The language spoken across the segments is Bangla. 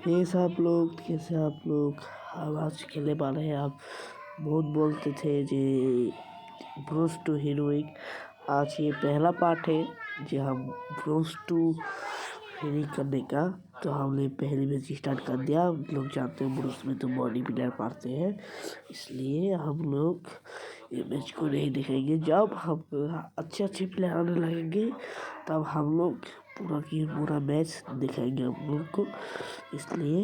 हे सब लोग, कैसे आप लोग? हम आज खेलने वाले हैं। आप बहुत बोलते थे जे ब्रोस टू हीरोइक। आज ये पहला पार्ट है जो हम ब्रोस टू हीरोइक करने का। तो हमने पहली मैच स्टार्ट कर दिया। लोग जानते हैं ब्रोस में तो बॉडी बिल्डर मारते हैं, इसलिए हम लोग ये मैच को नहीं दिखाएंगे। जब हम अच्छे अच्छे प्लेयर आने लगेंगे तब हम लोग पूरा की पूरा मैच दिखाएंगे हम लोग को। इसलिए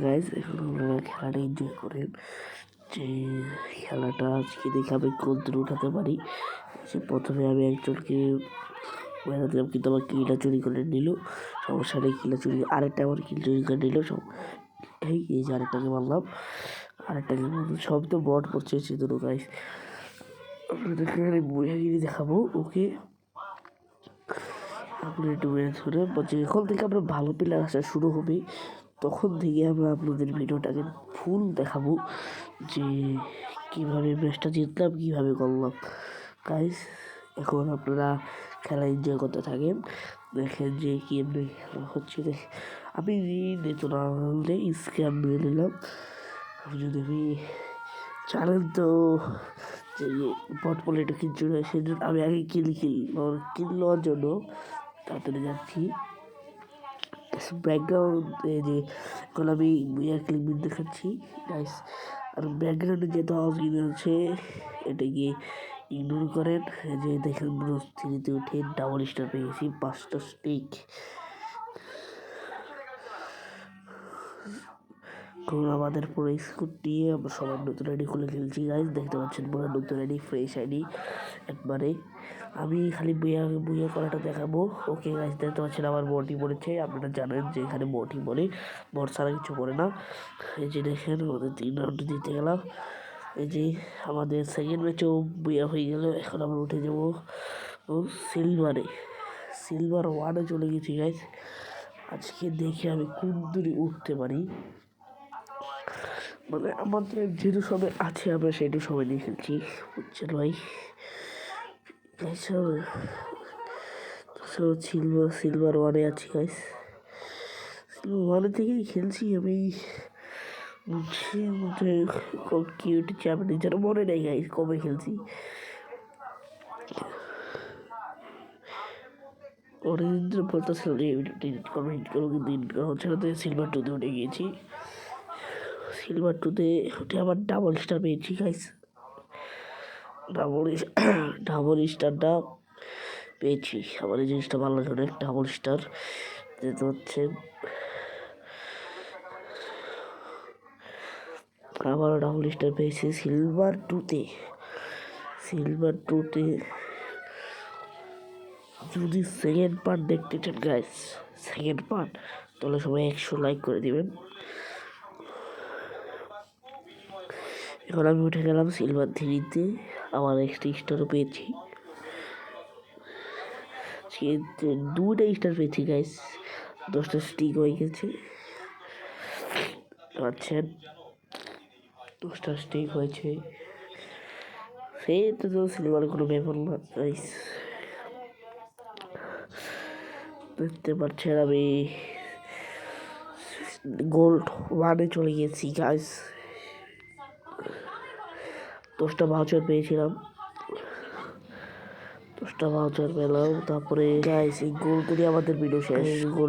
গাইজ এখন আপনারা খেলাটা এনজয় করেন। যে খেলাটা আজকে দেখে আমি কোন দূর উঠাতে পারি। যে প্রথমে আমি একজনকে মেরে দিলাম, কিন্তু আমার কিলটা চুরি করে নিল। সমস্যা নেই, কিলটা চুরি আরেকটা আমার কিল চুরি করে নিল। সব এই যে আরেকটাকে মারলাম, আরেকটাকে সব তো বট করছে সে দুটো। গাইজ আপনাদেরকে আমি বইয়াগিরি দেখাবো। ওকে আপনি একটু মেরে ধরে যখন থেকে আমরা ভালো প্লেয়ার আসা শুরু হবে তখন থেকে আমরা আপনাদের ভিডিওটাকে ফুল দেখাবো যে কীভাবে ম্যাচটা জিতলাম, কীভাবে করলাম। গাইস এখন আপনারা খেলা এনজয় করতে থাকেন। দেখেন যে কি এমনি হচ্ছে। আমি নিত না হলে স্ক্যাম নিয়ে নিলাম। যদি আমি জানেন তো যে বট বলে এটা কিনছিল, সেই জন্য আমি আগে কিল নেওয়ার জন্য তাড়াতাড়ি যাচ্ছি। ব্যাকগ্রাউন্ডে যে এখন আমি ক্লিপ দেখাচ্ছি গাইস, আর ব্যাকগ্রাউন্ডে যে আওয়াজগুলো আছে এটাকে ইগনোর করেন। যে দেখেন ব্রোস থ্রিতে উঠে ডাবল স্টার পেয়ে গেছি, 5টা স্টিক। আমাদের পুরো স্কুট নিয়ে আমরা সবাই নতুন আইডি খুলে খেলছি। গাইজ দেখতে পাচ্ছেন পুরো নতুন আইডি, ফ্রেশ আইডি একবারে। আমি খালি বুয়া করাটা দেখাবো। ওকে গাইজ দেখতে পাচ্ছেন আমার বটি পড়েছে। আপনারা জানেন যে এখানে বটি পড়ে, বট ছাড়া কিছু পড়ে না। এই যে দেখেন আমাদের 3 রাউন্ড দিতে গেলাম। এই যে আমাদের সেকেন্ড ম্যাচেও বুয়া হয়ে গেল। এখন আমরা উঠে যাবো সিলভার 1-এ চলে গেছি। গাইজ আজকে দেখে আমি কোন দূরে উঠতে পারি। মানে আমাদের যেটু সবাই আছে আমরা সেটু সবাই নিয়ে খেলছি, বুঝছেন ভাই? সিলভার 1-এ আছি গাইস। সিলভার 1 থেকেই খেলছি আমি। কি উঠেছি আমি নিজের মনে নেই গাইস কবে খেলছি। অনেকদিন বলতেছিলাম যে এডিট করবো কিন্তু এডিট করা হচ্ছে না। তো সিলভার 2-তে উঠে গিয়েছি। সিলভার 2-তে উঠে আবার ডাবল স্টার পেয়েছি গাইস। ডাবল স্টারটা পেয়েছি। আমার এই জিনিসটা ভালো লাগে অনেক, ডাবল স্টার যেতে হচ্ছে। আবার ডাবল স্টার পেয়েছি সিলভার 2-তে। যদি সেকেন্ড পার্ট দেখতে চান গাইস, সেকেন্ড পার্ট, তাহলে সবাই 100 লাইক করে দিবেন। এখন আমি উঠে গেলাম সিলভার 3-তে। আমার একটা স্টারও পেয়েছি। 2টা স্টার পেয়েছি গাইস, 10টা স্টিক হয়ে গেছে। পাচ্ছেন 10টা স্টিক হয়েছে। সেই তো সিলভার কোনো ব্যাপার না গাইস। দেখতে পাচ্ছেন আমি গোল্ড 1-এ চলে গেছি গাইস। 10টা ভাউচার পেয়েছিলাম, 10টা ভাউচার পেলাম। তারপরে গাইস এই গোল করে আমাদের ভিডিও শেষ। গোল